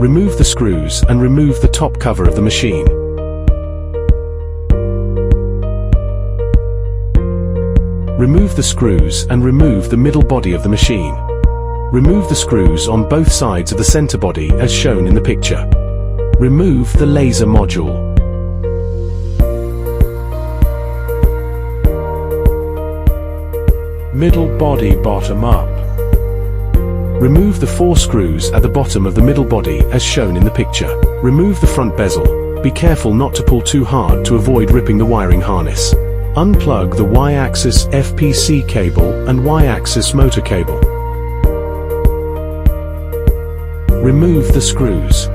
Remove the screws and remove the top cover of the machine. Remove the screws and remove the middle body of the machine. Remove the screws on both sides of the center body as shown in the picture. Remove the laser module. Middle body bottom up. Remove the 4 screws at the bottom of the middle body as shown in the picture. Remove the front bezel. Be careful not to pull too hard to avoid ripping the wiring harness. Unplug the Y-axis FPC cable and Y-axis motor cable. Remove the screws.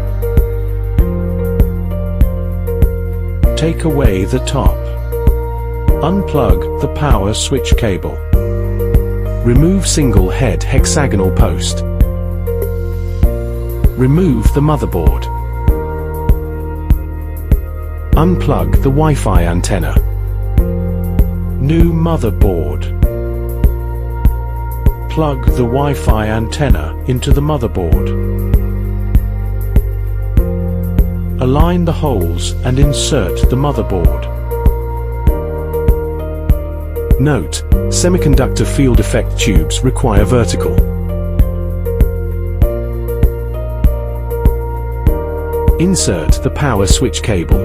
Take away the top. Unplug the power switch cable. Remove single head hexagonal post. Remove the motherboard. Unplug the Wi-Fi antenna. New motherboard. Plug the Wi-Fi antenna into the motherboard. Align the holes and insert the motherboard. Note: semiconductor field effect tubes require vertical. Insert the power switch cable.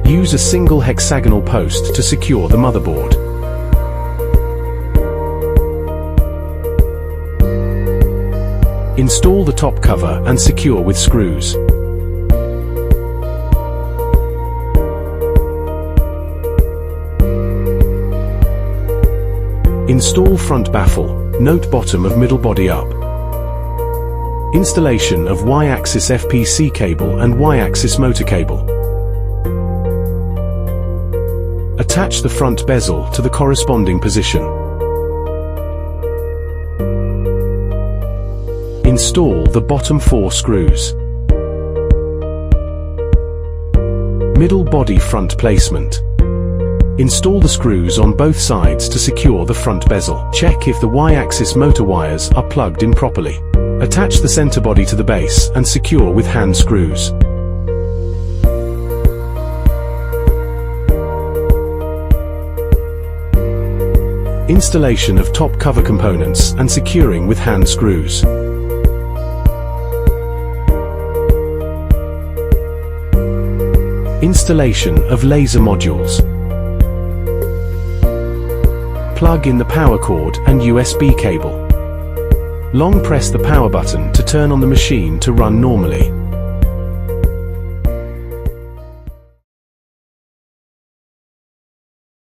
Use a single hexagonal post to secure the motherboard. Install the top cover and secure with screws. Install front baffle, note bottom of middle body up. Installation of Y-axis FPC cable and Y-axis motor cable. Attach the front bezel to the corresponding position. Install the bottom 4 screws. Middle body front placement. Install the screws on both sides to secure the front bezel. Check if the Y-axis motor wires are plugged in properly. Attach the center body to the base and secure with hand screws. Installation of top cover components and securing with hand screws. Installation of laser modules. Plug in the power cord and USB cable. Long press the power button to turn on the machine to run normally.